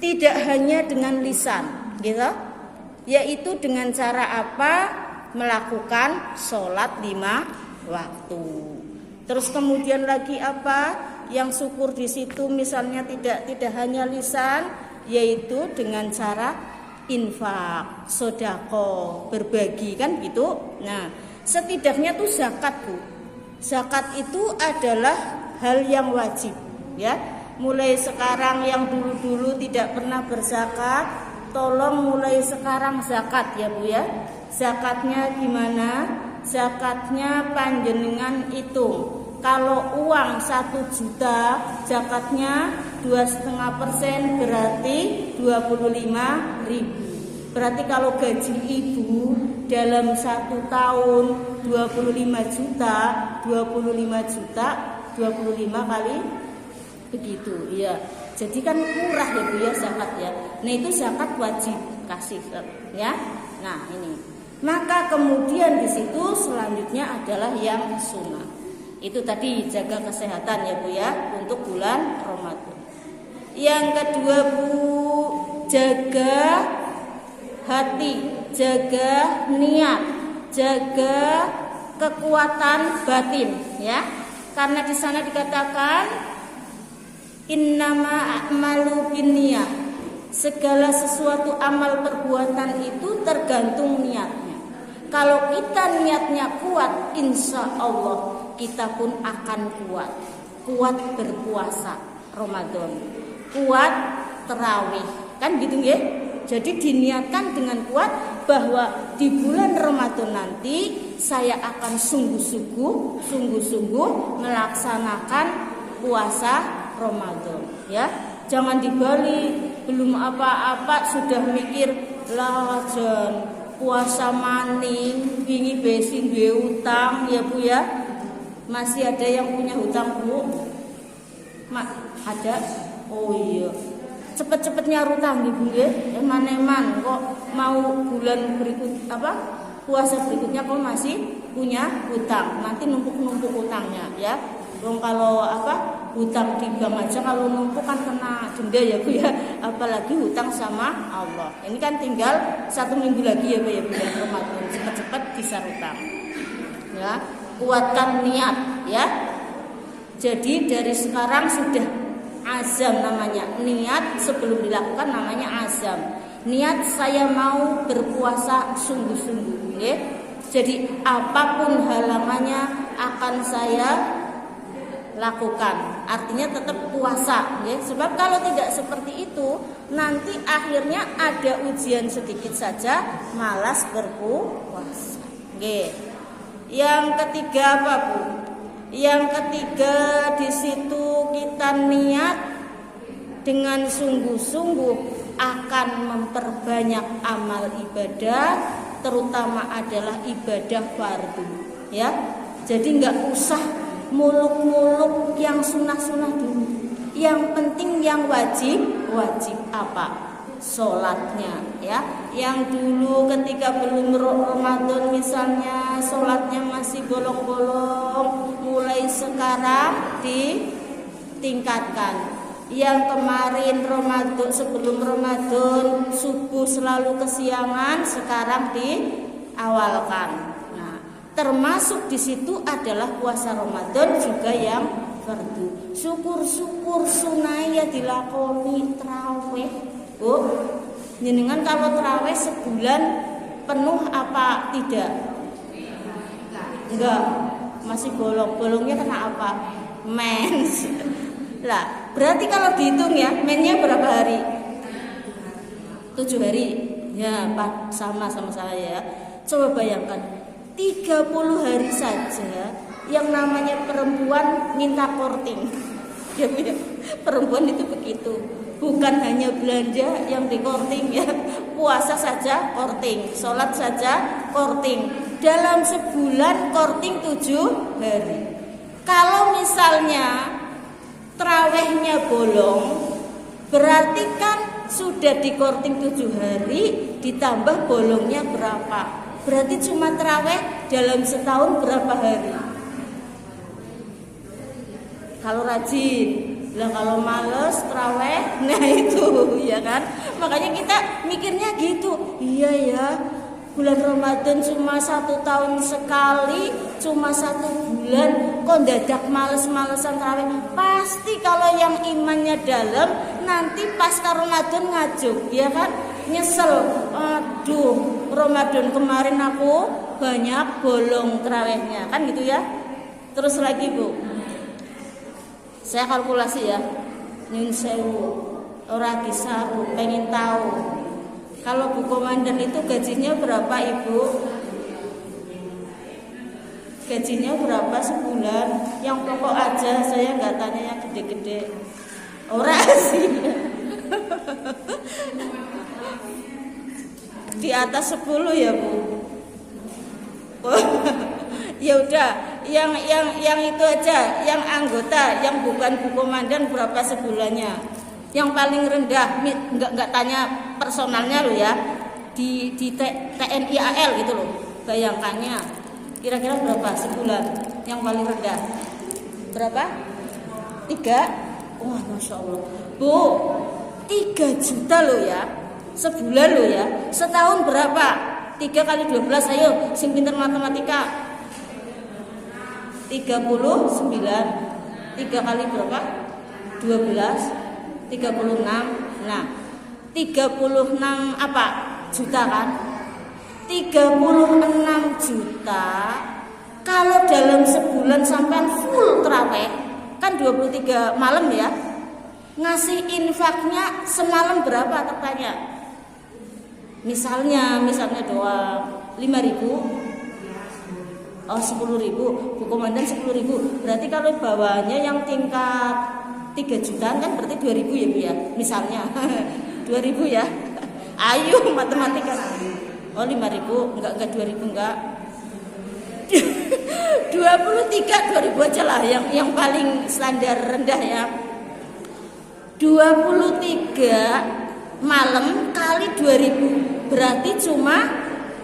tidak hanya dengan lisan, gitu, yaitu dengan cara apa? Melakukan sholat 5 waktu. Terus kemudian lagi apa? Yang syukur di situ misalnya tidak hanya lisan, yaitu dengan cara infak, sedekah, berbagi, kan gitu. Nah, setidaknya tuh zakat, Bu. Zakat itu adalah hal yang wajib, ya. Mulai sekarang yang dulu-dulu tidak pernah berzakat, tolong mulai sekarang zakat, ya Bu ya. Zakatnya gimana? Zakatnya panjenengan hitung. Kalau uang 1 juta, zakatnya 2,5% berarti 25.000. Berarti kalau gaji ibu dalam 1 tahun 25 juta, 25 kali begitu, ya. Jadi kan murah ya Bu ya zakat ya. Nah itu zakat wajib kasih, ya. Nah ini. Maka kemudian di situ selanjutnya adalah yang sunnah. Itu tadi jaga kesehatan ya Bu ya untuk bulan Ramadan. Yang kedua Bu, jaga hati, jaga niat, jaga kekuatan batin ya. Karena di sana dikatakan innama a'malu binniyah. Segala sesuatu amal perbuatan itu tergantung niatnya. Kalau kita niatnya kuat, insya Allah kita pun akan kuat. Kuat berpuasa Ramadan, kuat terawih, kan gitu ya. Jadi diniatkan dengan kuat bahwa di bulan Ramadan nanti saya akan sungguh-sungguh melaksanakan puasa Ramadan, ya. Jangan dibalik, belum apa-apa sudah mikir lah jan puasa maning, wingi besi duwe utang ya Bu ya. Masih ada yang punya hutang Bu? Mak, ada? Oh iya. Cepet-cepetnya hutang Ibu ya. Eman-eman kok mau bulan berikut puasa berikutnya kok masih punya hutang. Nanti numpuk-numpuk hutangnya ya. Dong kalau hutang di bank aja kalau numpuk kan kena denda ya Bu ya. Apalagi hutang sama Allah. Ini kan tinggal 1 minggu lagi ya Bu ya bulan Ramadan. Cepat-cepat bisa hutang. Ya. Kuatkan niat ya. Jadi dari sekarang sudah azam namanya. Niat sebelum dilakukan namanya azam. Niat saya mau berpuasa sungguh-sungguh ya. Jadi apapun halangannya akan saya lakukan. Artinya tetap puasa ya. Sebab kalau tidak seperti itu nanti akhirnya ada ujian sedikit saja malas berpuasa. Oke. Yang ketiga apa Bu? Yang ketiga di situ kita niat dengan sungguh-sungguh akan memperbanyak amal ibadah, terutama adalah ibadah fardu ya. Jadi nggak usah muluk-muluk yang sunah-sunah dulu. Yang penting yang wajib apa? Sholatnya ya. Yang dulu ketika belum Ramadan misalnya sholatnya masih bolong-bolong, mulai sekarang ditingkatkan. Yang kemarin Ramadan, sebelum Ramadan subuh selalu kesiangan, sekarang diawalkan. Termasuk di situ adalah puasa Ramadan juga yang fardu. Syukur-syukur sunai ya dilakoni tarawih. Bu, jenengan kalau tarawih sebulan penuh apa tidak? Enggak, masih bolong-bolongnya kena apa? Mens. Lah, berarti kalau dihitung ya, mennya berapa hari? 7 hari. Ya, Pak, sama saya ya. Coba bayangkan 30 hari saja yang namanya perempuan minta korting. Ya, perempuan itu begitu. Bukan hanya belanja yang di korting ya. Puasa saja korting, sholat saja korting. Dalam sebulan korting 7 hari. Kalau misalnya tarawihnya bolong, berarti kan sudah di korting 7 hari ditambah bolongnya berapa? Berarti cuma tarawih dalam setahun berapa hari? Kalau rajin Lah kalau males traweh, nah itu ya kan. Makanya kita mikirnya gitu. Iya ya, bulan Ramadan cuma 1 tahun sekali, cuma 1 bulan, kok dadak males-malesan traweh. Pasti kalau yang imannya dalam, nanti pas Ramadan ngajuk, ya kan? Nyesel, aduh Ramadan kemarin aku banyak bolong trawehnya, kan gitu ya. Terus lagi Bu, saya kalkulasi ya, nyun sewu, ora kisaru, pengen tahu kalau Bu Komandan itu gajinya berapa Ibu? Gajinya berapa sebulan? Yang pokok aja, saya nggak tanya yang gede-gede. Ora sih. Di atas 10 ya Bu. Ya udah, yang itu aja, yang anggota, yang bukan Bu Komandan berapa sebulannya? Yang paling rendah, nggak tanya personalnya lo ya, di TNI AL gitu loh, bayangkannya, kira-kira berapa sebulan? Yang paling rendah berapa? 3? Wah Masya Allah Bu, 3 juta lo ya, sebulan lo ya, setahun berapa? 3 kali 12, ayo, sing pinter matematika. 39, 3 kali berapa? 12, 36. Nah, 36 apa? Juta kan? 36 juta. Kalau dalam sebulan sampai full traweh, kan 23 malam ya. Ngasih infaknya semalam berapa tertanya? Misalnya doang 5.000. Oh 10.000, Bu Komandan 10.000. Berarti kalau bawahnya yang tingkat 3 jutaan kan berarti 2.000 ya Bu ya. Misalnya 2.000 ya. Ayo matematika. Oh 5.000, enggak 2.000 enggak. 23 2.000 aja lah yang paling standar rendah ya. 23 malam kali 2.000 berarti cuma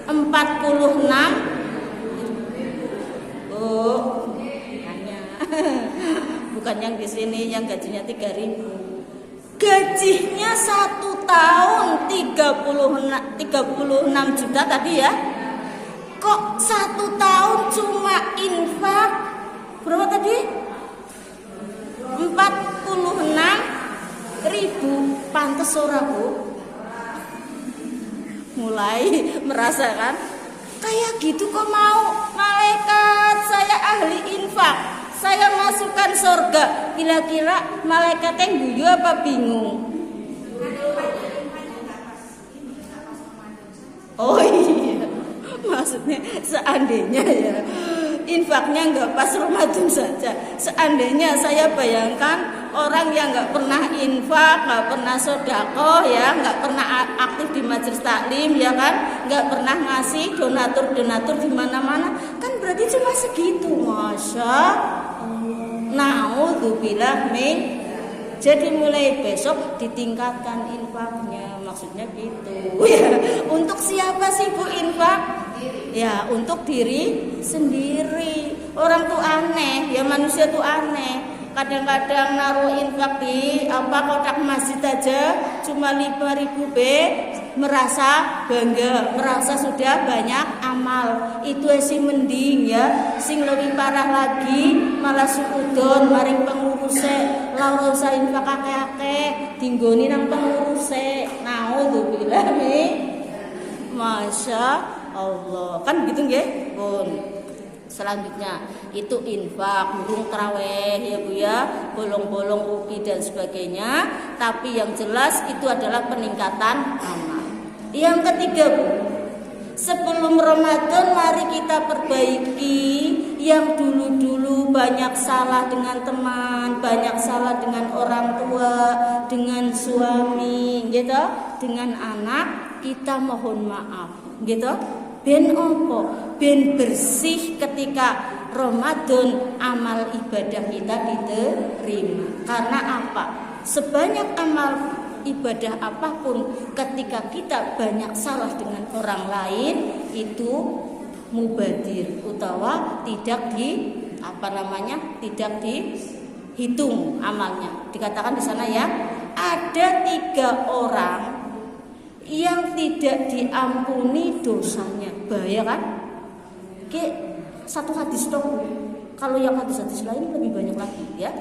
46. Oh, bukan yang di sini yang gajinya 3.000. Gajinya 1 tahun 36 juta tadi ya. Kok 1 tahun cuma infak berapa tadi? 46.000. Pantes ora Bu? Mulai merasakan kayak gitu kok mau malaikat, saya ahli infak, saya masukkan surga. Kira-kira malaikat yang guyu apa bingung? Oh iya, maksudnya seandainya ya infaknya nggak pas Ramadan saja. Seandainya saya bayangkan orang yang nggak pernah infak, nggak pernah sodako ya, nggak pernah aktif di majelis taklim ya kan, nggak pernah ngasih donatur di mana-mana, kan berarti cuma segitu. Masya naudzubillah min. Jadi mulai besok ditingkatkan infaknya, maksudnya gitu ya. Untuk siapa sih Bu infak? Ya untuk diri sendiri. Orang tuh aneh ya, manusia tuh aneh. Kadang-kadang naruh infak di kotak masjid aja cuma 5.000 merasa bangga, merasa sudah banyak amal. Itu sih mending ya. Sing lebih parah lagi malah suudon maring penguruse. Lalu usah infak akeh-akeh dinggoni nang penguruse. Naudzubillah min. Masya Allah, kan gitu nggih, Pun. Selanjutnya itu infak, burung traweh ya Bu ya, bolong-bolong uki dan sebagainya. Tapi yang jelas itu adalah peningkatan amal. Yang ketiga Bu, sebelum Ramadan mari kita perbaiki yang dulu-dulu banyak salah dengan teman, banyak salah dengan orang tua, dengan suami, gitu, dengan anak, kita mohon maaf, gitu. Ben opo, ben bersih ketika Ramadan amal ibadah kita diterima. Karena apa? Sebanyak amal ibadah apapun, ketika kita banyak salah dengan orang lain, itu mubadir utawa tidak hitung amalnya. Dikatakan di sana ya, ada 3 orang yang tidak diampuni dosanya. Bahaya kan? Oke, satu hadis toh. Kalau yang hadis-hadis lain lebih banyak lagi ya.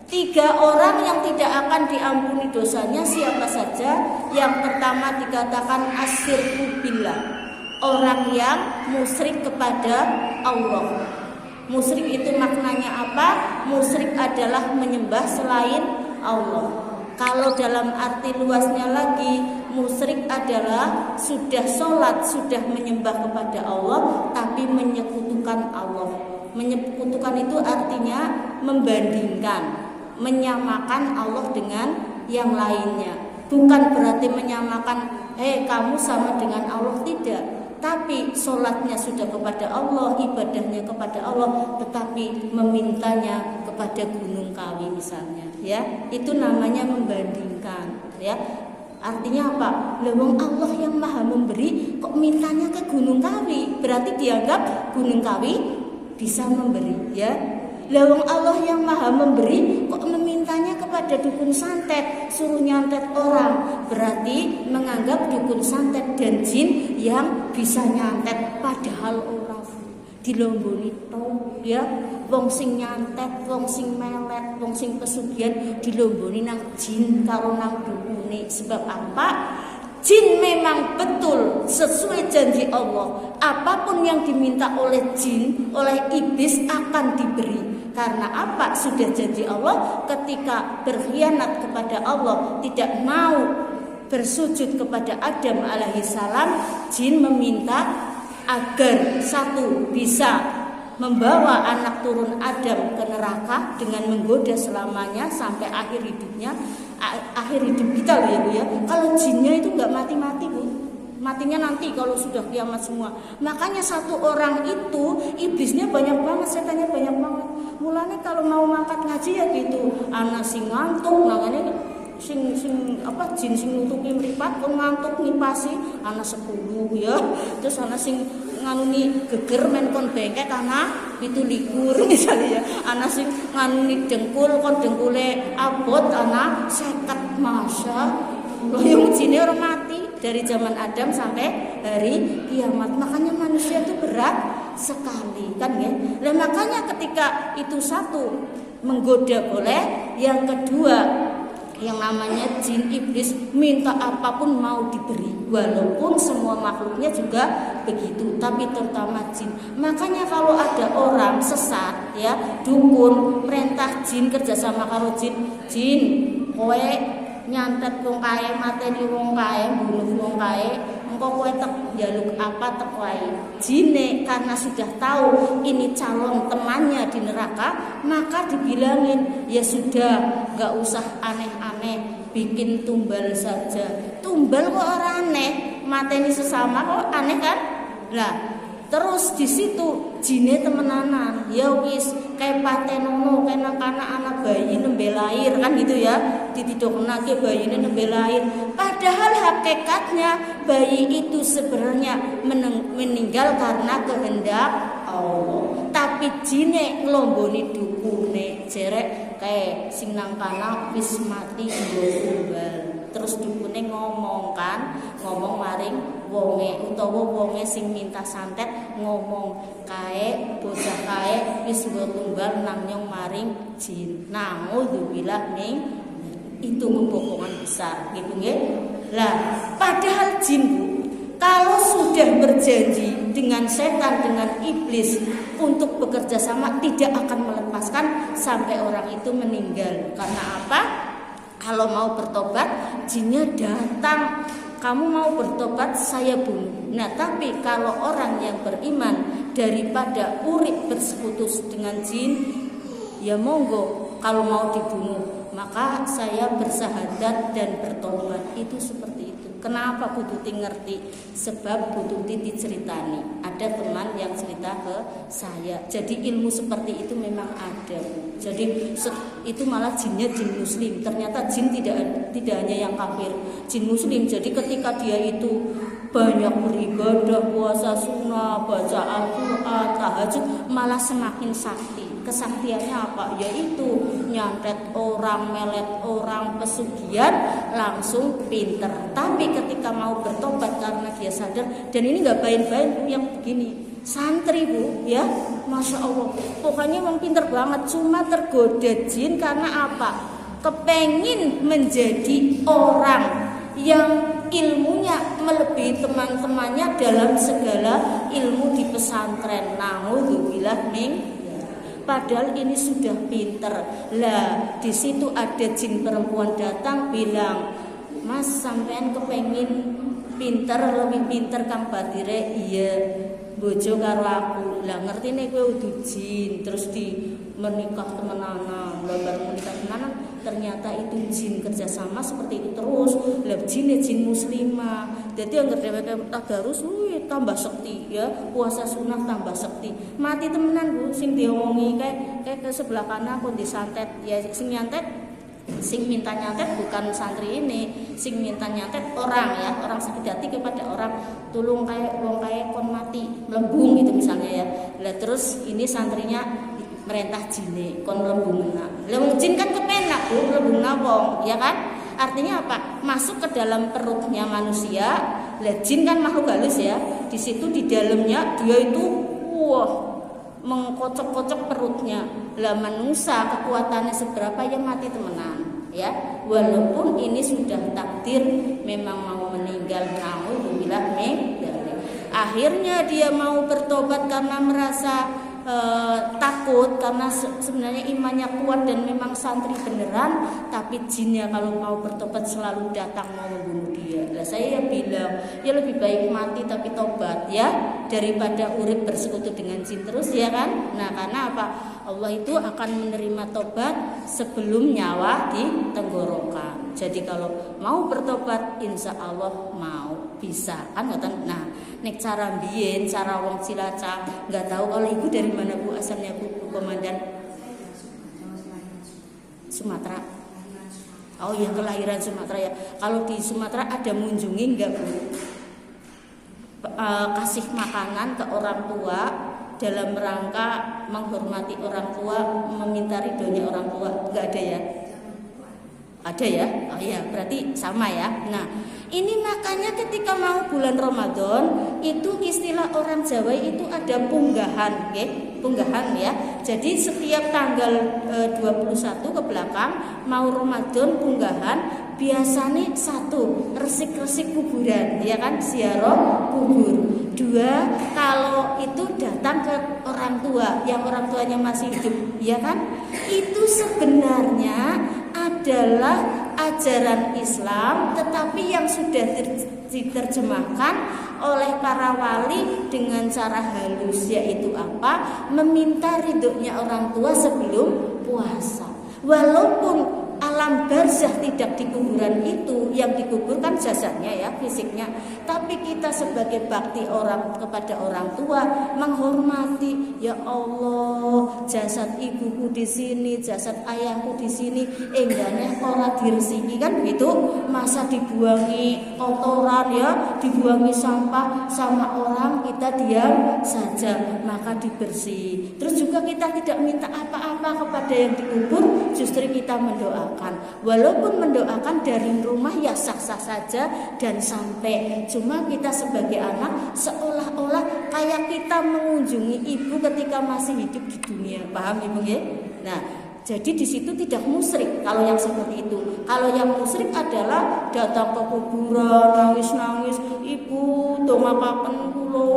3 orang yang tidak akan diampuni dosanya siapa saja? Yang pertama dikatakan asyirku billah, orang yang musyrik kepada Allah. Musyrik itu maknanya apa? Musyrik adalah menyembah selain Allah. Kalau dalam arti luasnya lagi, musyrik adalah sudah sholat, sudah menyembah kepada Allah, tapi menyekutukan Allah. Menyekutukan itu artinya membandingkan, menyamakan Allah dengan yang lainnya. Bukan berarti menyamakan, kamu sama dengan Allah, tidak. Tapi sholatnya sudah kepada Allah, ibadahnya kepada Allah, tetapi memintanya kepada Gunung Kawi misalnya, ya, itu namanya membandingkan, ya. Artinya apa? Lewong Allah yang maha memberi, kok mintanya ke Gunung Kawi? Berarti dianggap Gunung Kawi bisa memberi, ya. Lewong Allah yang maha memberi, kok memintanya kepada dukun santet, suruh nyantet orang? Berarti menganggap dukun santet dan jin yang bisa nyantet, padahal orang dilomboni tau, ya. Wong sing nyantet, wong sing melet, wong sing pesugihan dilomboni nang jin karo nang dukune. Sebab apa? Jin memang betul sesuai janji Allah. Apapun yang diminta oleh jin, oleh iblis akan diberi. Karena apa? Sudah janji Allah, ketika berkhianat kepada Allah, tidak mau bersujud kepada Adam alaihissalam, jin meminta agar satu bisa membawa anak turun Adam ke neraka dengan menggoda selamanya sampai akhir hidupnya, akhir hidup kita loh ya Bu ya. Kalau jinnya itu nggak mati-mati Bu, matinya nanti kalau sudah kiamat semua. Makanya satu orang itu iblisnya banyak banget, setannya banyak banget. Mulanya kalau mau mangkat ngaji ya gitu, anak sing ngantuk, namanya sing jin sing nutupi mripat kon ngantuk ngipasi ana 10 ya. Terus ana sing nganuni geger men kon bengkek ana 17 misalnya ya. Ana sing nganuni dengkul kon dengkule abot ana 50. Masya Allah, yang jinnya orang mati dari zaman Adam sampai hari kiamat. Makanya manusia itu berat sekali kan ya. Nah, makanya ketika itu satu menggoda boleh, yang kedua yang namanya jin iblis minta apapun mau diberi, walaupun semua makhluknya juga begitu, tapi terutama jin. Makanya kalau ada orang sesat ya, dukun perintah jin kerjasama karo jin kowe nyantet wong kae, mateni wong kae, bunuh wong kae, engko kowe tek njaluk apa tek wae. Jine karena sudah tahu ini calon temannya di neraka, maka dibilangin, ya sudah, enggak usah aneh-aneh, bikin tumbal saja. Tumbal kok ora aneh, mateni sesama kok aneh kan? Lah, terus di situ jine temenanan, ya wis kayak patenono kayak anak bayi nembe lahir kan gitu ya, ditidokna ke bayine nembe lahir. Padahal hakikatnya bayi itu sebenarnya meninggal karena kehendak Allah. Tapi jine nglomboni dukune jerek kayak sing nang kana wis mati tumbal. Terus dukune ngomong maring wonge utawa wonge sing minta santet ngomong kae bocah kae wis nggo tunggal nang nyong maring jin. Naudzubillah ning itu kebohongan besar gitu nggih. Lah, padahal jin kalau sudah berjanji dengan setan, dengan iblis untuk bekerja sama, tidak akan melepaskan sampai orang itu meninggal. Karena apa? Kalau mau bertobat, jinnya datang. Kamu mau bertobat, saya bunuh. Nah, tapi kalau orang yang beriman daripada urip bersekutu dengan jin, ya monggo. Kalau mau dibunuh, maka saya bersahadat dan bertobat. Itu seperti itu. Kenapa Bu Tuti ngerti? Sebab Bu Tuti diceritani. Ada teman yang cerita ke saya. Jadi ilmu seperti itu memang ada. Jadi itu malah jinnya jin muslim. Ternyata jin tidak hanya yang kafir, jin muslim. Jadi ketika dia itu banyak beribadah, puasa sunnah, baca Al-Quran, tahajud, malah semakin sakti. kesaktiannya apa? Yaitu nyantet orang, melet orang, pesugihan langsung pinter. Tapi ketika mau bertobat karena dia sadar, dan ini nggak bain-bain Bu yang begini, santri Bu ya, Masya Allah, pokoknya emang pinter banget, cuma tergoda jin karena apa? Kepengin menjadi orang yang ilmunya melebihi teman-temannya dalam segala ilmu di pesantren. Naudzubillah min. Padahal ini sudah pinter. Lah, di situ ada jin perempuan datang bilang, "Mas, sampean kepengin pinter, lebih pinter Kang Badire?" "Iya, bojo karo aku." Lah ngertine kowe udah jin, terus di menikah temenanan, baru menikah temenanan ternyata itu jin kerjasama seperti itu terus. Lah jin muslimah. Jadi yang dheweke tadarus tambah sekti ya, puasa sunnah tambah sekti. Mati temenan Bu sing diomongi kayak ke sebelah kanan pun disantet ya, sing nyantet, sing minta nyantet bukan santri ini, sing minta nyantet orang ya, orang sakit hati kepada orang, tulung kayak wong kayak kon mati melembung gitu misalnya ya. Lah terus ini santrinya merintah jine kon melembung nak. Lah jin kan kepenak Bu melembung wong ya kan? Artinya apa? Masuk ke dalam perutnya manusia. Lah jin kan makhluk halus ya. Di situ di dalamnya dia itu mengkocok-kocok perutnya. Lah manusia kekuatannya seberapa ya mati temenan ya. Walaupun ini sudah takdir memang mau meninggal, naudzubillah min dzalik. Akhirnya dia mau bertobat karena merasa takut karena sebenarnya imannya kuat dan memang santri beneran, tapi jinnya kalau mau bertobat selalu datang mau membunuh dia. Lah saya bilang ya lebih baik mati tapi tobat ya daripada urip bersekutu dengan jin terus ya kan. Nah karena apa? Allah itu akan menerima tobat sebelum nyawa di tenggorokan. Jadi kalau mau bertobat insya Allah mau bisa kan. Nah nek cara biyen cara wong Cilacap nggak tahu kalau ibu dari mana Bu asalnya Bu Komandan? Sumatera. Oh iya kelahiran Sumatera ya. Kalau di Sumatera ada munjungi enggak Bu? Kasih makanan ke orang tua dalam rangka menghormati orang tua, meminta ridhonya orang tua. Enggak ada ya? Ada ya? Oh iya, berarti sama ya. Nah, ini makanya ketika mau bulan Ramadan itu istilah orang Jawa itu ada punggahan, okay? Punggahan ya. Jadi setiap tanggal 21 ke belakang mau Ramadan punggahan, biasanya satu resik-resik kuburan, ya kan, ziarah kubur. Dua, kalau itu datang ke orang tua yang orang tuanya masih hidup, ya kan, itu sebenarnya adalah ajaran Islam, tetapi yang sudah diterjemahkan oleh para wali dengan cara halus, yaitu apa? Meminta ridhonya orang tua sebelum puasa. Walaupun alam barzah tidak di kuburan itu, yang dikuburkan jasadnya ya, fisiknya, tapi kita sebagai bakti orang kepada orang tua menghormati, ya Allah, jasad ibuku di sini, jasad ayahku di sini, enggaknya orang diresiki kan begitu, masa dibuangi kotoran ya, dibuangi sampah sama orang, kita diam saja, maka dibersih. Terus juga kita tidak minta apa-apa kepada yang dikubur, justru kita mendoakan. Walaupun mendoakan dari rumah ya sah-sah saja dan sampai, cuma kita sebagai anak seolah-olah kayak kita mengunjungi ibu ketika masih hidup di dunia, paham Ibu ya? Nah, jadi di situ tidak musyrik kalau yang seperti itu. Kalau yang musyrik adalah datang ke kuburan nangis-nangis, ibu dongapaken kula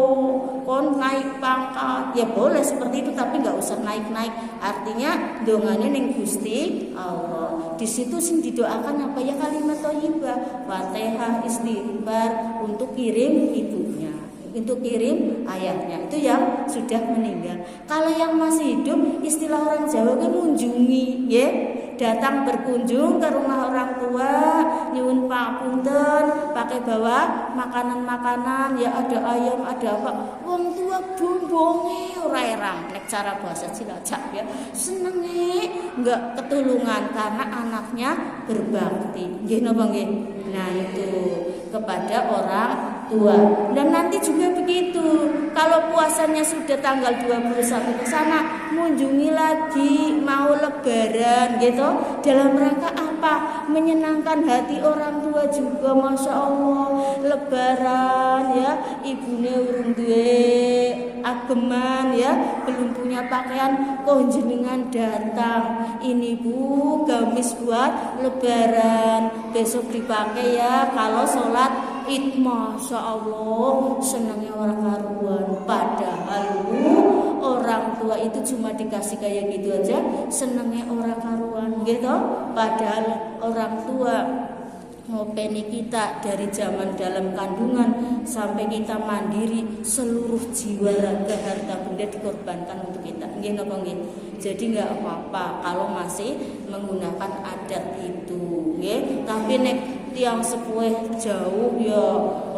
kon naik pangkat. Ya boleh seperti itu, tapi nggak usah naik-naik. Artinya dongane ning Gusti Allah. Di situ sing didoakan apa ya, kalimat thayyibah, Fatihah, istighfar untuk kirim ibunya, untuk kirim ayahnya, itu yang sudah meninggal. Kalau yang masih hidup, istilah orang Jawa kan mengunjungi, ya, datang berkunjung ke rumah orang tua, nyuwun papunten, pakai bawa makanan-makanan, ya ada ayam, ada apa. Wong tua bombonge ora erang, nek cara bahasa Cilacap ya, senenge enggak ketulungan karena anaknya berbakti. Nggih napa nggih? Nah itu. kepada orang tua. Dan nanti juga begitu, kalau puasanya sudah tanggal 21 ke sana, mengunjungi lagi, mau lebaran gitu, dalam rangka apa? Menyenangkan hati orang tua juga. Masya Allah, lebaran ya, ibune urung duwe ageman ya, belum punya pakaian, kok jenengan datang, ini Bu gamis buat lebaran, besok dipakai ya kalau sholat Id. Masya Allah, senangnya orang karuan. Padahal orang tua itu cuma dikasih kayak gitu aja, senangnya orang karuan gitu. Padahal orang tua ngopeni kita dari zaman dalam kandungan sampai kita mandiri, seluruh jiwa raga harta benda dikorbankan untuk kita. Nggih napa nggih? Jadi nggak apa-apa kalau masih menggunakan adat itu, nggih. Tapi nek tiang sepuh jauh ya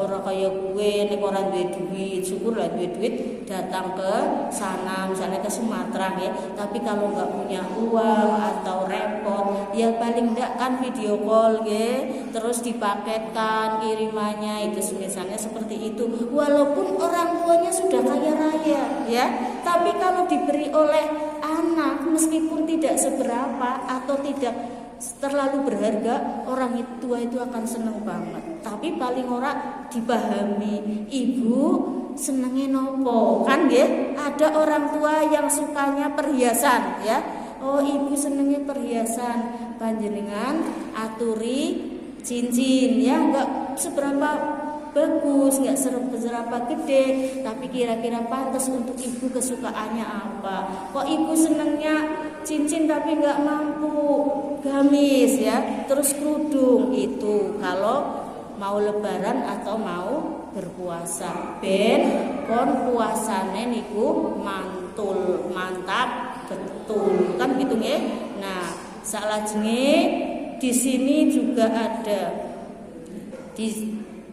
orang kayak gue, nek orang duwe duit, syukurlah duwe duit datang ke sana, misalnya ke Sumatera ya. Tapi kalau nggak punya uang atau repot, ya paling enggak kan video call ya, terus dipaketkan kirimannya itu misalnya seperti itu. Walaupun orang tuanya sudah kaya raya ya, tapi kalau diberi oleh anak meskipun tidak seberapa atau tidak terlalu berharga, orang tua itu akan seneng banget. Tapi paling ora dipahami, ibu senengnya nopo kan ya? Ada orang tua yang sukanya perhiasan ya. Oh, ibu senengnya perhiasan, panjenengan aturi cincin ya, enggak seberapa bagus, nggak seberapa gede, tapi kira-kira pantas untuk ibu kesukaannya apa. Kok ibu senengnya cincin tapi nggak mampu gamis ya, terus kerudung. Itu kalau mau lebaran atau mau berpuasa, ben kon puasane niku mantul, mantap betul kan gitu nggih. Nah, salajenge di sini juga ada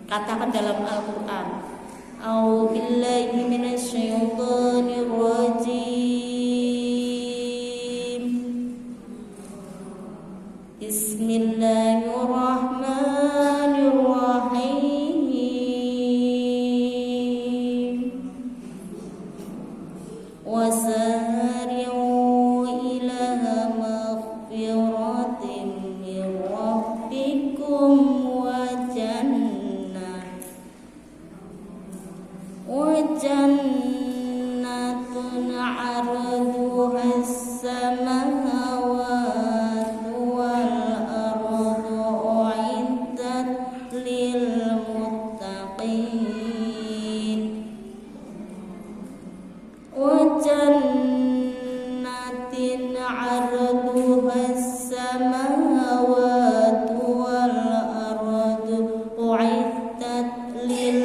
katakan dalam Al-Quran, A'udzubillahi minasyaitonir rajim. Bismillahirrahmanirrahim. Wasari'u ila maghfiratin min rabbikum jannatun 'arduha as-samawati wal ardu u'iddat lil muttaqin wa jannatin 'arduha as-samawati wal ardu u'iddat lil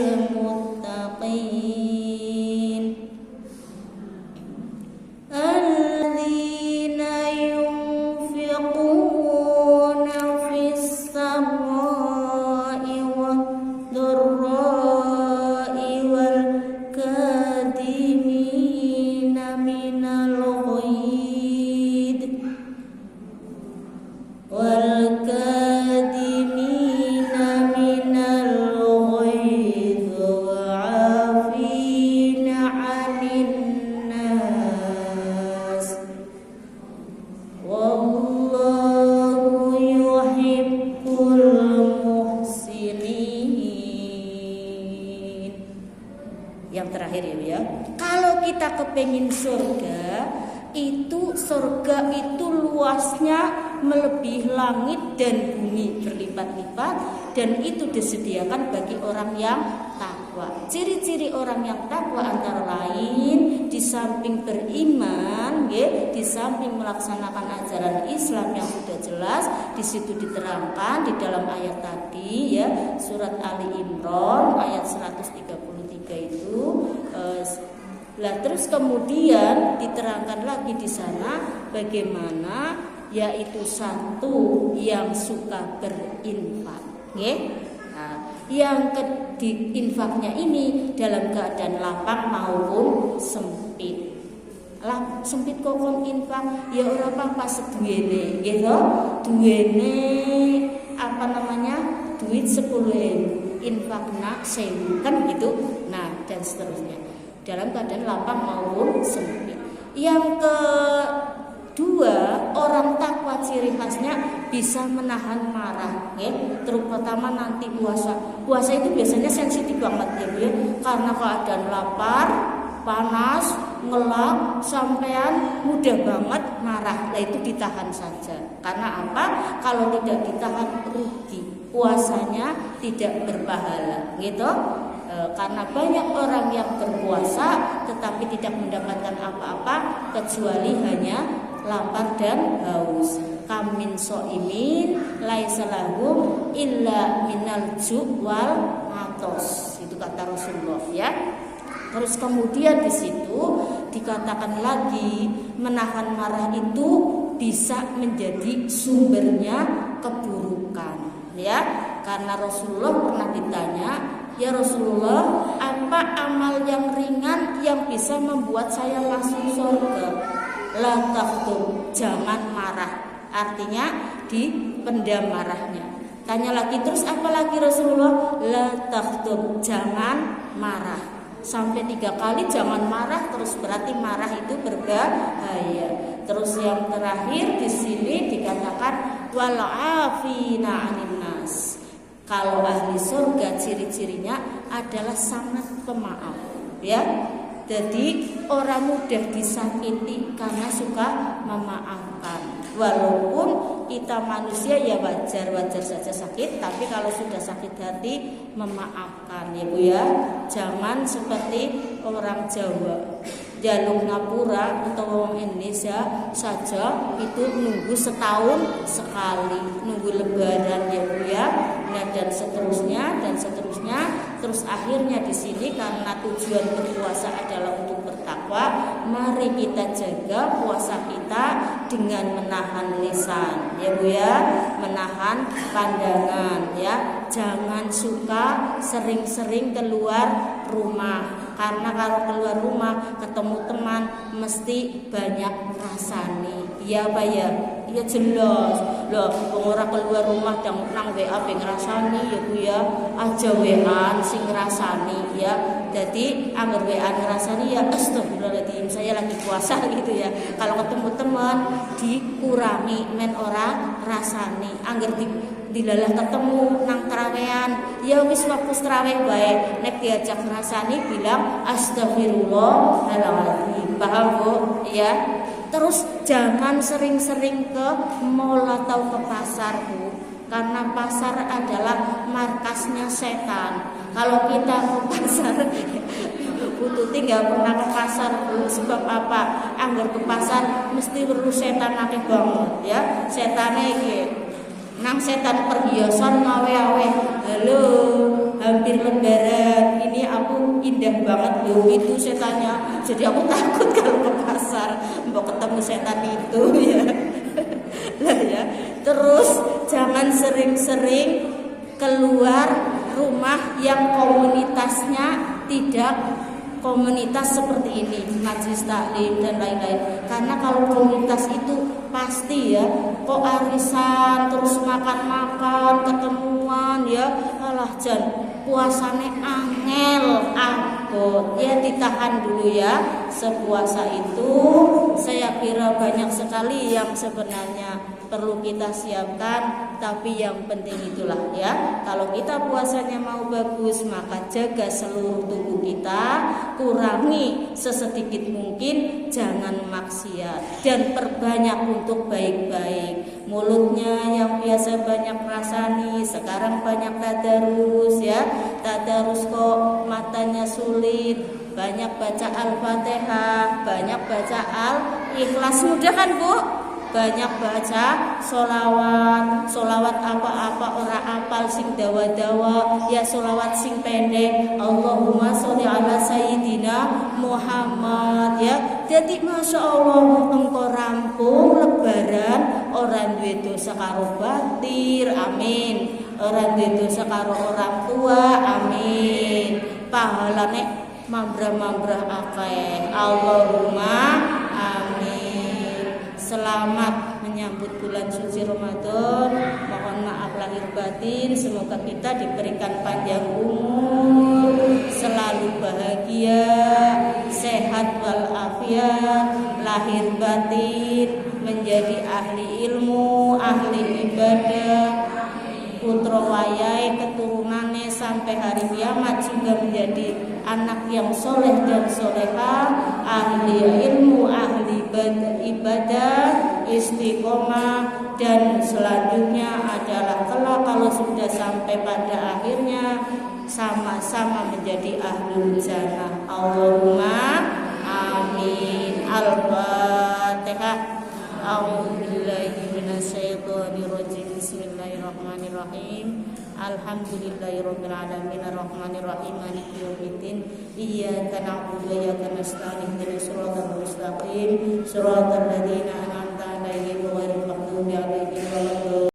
kepengin surga itu, surga itu luasnya melebihi langit dan bumi berlipat-lipat, dan itu disediakan bagi orang yang takwa. Ciri-ciri orang yang takwa antara lain di samping beriman, di samping melaksanakan ajaran Islam yang sudah jelas di situ diterangkan di dalam ayat tadi ya, surat Ali Imran ayat 133 itu. Terus kemudian diterangkan lagi di sana bagaimana yaitu satu yang suka berinfak, nah, yang infaknya ini dalam keadaan lapang maupun sempit. Sempit kok kon infak ya ora apa-apa seduwene, gitu. Duwene duit 10.000 infakna sewu, kan gitu. Nah, dan seterusnya. Dalam keadaan lapang maupun sempit. Yang kedua, orang takwa ciri khasnya bisa menahan marah, ya. Terutama nanti puasa. Puasa itu biasanya sensitif banget ya, karena keadaan lapar, panas, ngelap, sampean mudah banget marah. Nah, itu ditahan saja. Karena apa? Kalau tidak ditahan rugi, puasanya tidak berpahala, gitu. Karena banyak orang yang berpuasa tetapi tidak mendapatkan apa-apa kecuali hanya lapar dan haus. Kamin soimin laisa lahum illa minal ju' wal atos. Itu kata Rasulullah, ya. Terus kemudian di situ dikatakan lagi, menahan marah itu bisa menjadi sumbernya keburukan, ya. Karena Rasulullah pernah ditanya, ya Rasulullah, apa amal yang ringan yang bisa membuat saya masuk surga? La taghdur, jangan marah. Artinya dipendam marahnya. Tanya lagi, terus apa lagi Rasulullah? La taghdur, jangan marah. Sampai 3 kali jangan marah, terus berarti marah itu berbahaya. Terus yang terakhir di sini dikatakan wal afina 'anil nas. Kalau ahli surga ciri-cirinya adalah sangat pemaaf, ya. Jadi orang mudah disakiti karena suka memaafkan. Walaupun kita manusia ya wajar-wajar saja sakit, tapi kalau sudah sakit hati memaafkan, ya Bu ya. Jangan seperti orang Jawa, jalur Ngapura atau orang Indonesia saja itu nunggu setahun sekali, nunggu lebaran, ya Bu ya. Nah, dan seterusnya. Terus akhirnya di sini karena tujuan berpuasa adalah untuk bertakwa, mari kita jaga puasa kita dengan menahan lisan, ya Bu ya, menahan pandangan, ya. Jangan suka sering-sering keluar rumah, karena kalau keluar rumah ketemu teman mesti banyak rasani. Iya Pak ya? Iya jelas. Loh, ora keluar rumah nang WA ben ngrasani ya Bu ya. Aja WA sing ngrasani ya. Jadi anggar WA ngrasani ya astagfirullahaladzim, saya lagi puasa gitu ya. Kalau ketemu teman dikurangi men ora rasani. Anggar dilalah ketemu nang trawean ya wis waktu traweh bae, nek diajak ngrasani bilang astagfirullahaladzim. Paham Bu ya? Terus jangan sering-sering ke mall atau ke pasar Bu, karena pasar adalah markasnya setan. Kalau kita ke pasar Bu Tuti nggak pernah ke pasar Bu, sebab apa? Anggar ke pasar mesti urus setan akeh banget ya. Setane iki nang setan perhiasan ngawe-awe. Halo, hampir lebaran ini aku indah banget loh itu setannya. Jadi aku takut kalau ke pasar mau ketemu setan itu ya. Lah ya. Terus jangan sering-sering keluar rumah yang komunitasnya tidak komunitas seperti ini, majelis taklim dan lain-lain. Karena kalau komunitas itu pasti ya, kok arisan terus makan-makan, ketemuan ya, alah jan puasane angel abot. Ya ditahan dulu ya. Sepuasa itu saya kira banyak sekali yang sebenarnya perlu kita siapkan, tapi yang penting itulah ya, kalau kita puasanya mau bagus maka jaga seluruh tubuh kita, kurangi sesedikit mungkin, jangan maksiat dan perbanyak untuk baik-baik. Mulutnya yang biasa banyak rasani sekarang banyak tadarus ya, tadarus kok matanya sulit, banyak baca Al-Fatihah, banyak baca Al-Ikhlas, mudah kan Bu? Banyak baca solawat apa-apa ora apal sing dawa-dawa ya, solawat sing pendek, Allahumma sholli ala sayyidina Muhammad ya. Jadi Masya Allah engkau rampung lebaran, orang duwe dosa karo batir, amin, orang duwe dosa karo orang tua, amin, pahalane mambrah-mambrah akeh, Allahumma amin. Selamat menyambut bulan suci Ramadan. Mohon maaf lahir batin, semoga kita diberikan panjang umur, selalu bahagia, sehat walafiat, lahir batin, menjadi ahli ilmu, ahli ibadah, putra wayai keturunannya sampai hari kiamat juga menjadi anak yang soleh dan soleha, ahli ilmu, ahli ibadah, istiqomah, dan selanjutnya adalah kelak kalau sudah sampai pada akhirnya sama-sama menjadi ahlul jannah. Allahumma amin. Al-Fatihah. A'udzubillahi minasyaitonirrajim. Bismillahirrahmanirrahim. Alhamdulillahirabbil alamin arrahmanirrahim maliki yaumiddin. Iyyaka na'budu wa iyyaka nasta'in ihdinas siratal mustaqim siratal ladzina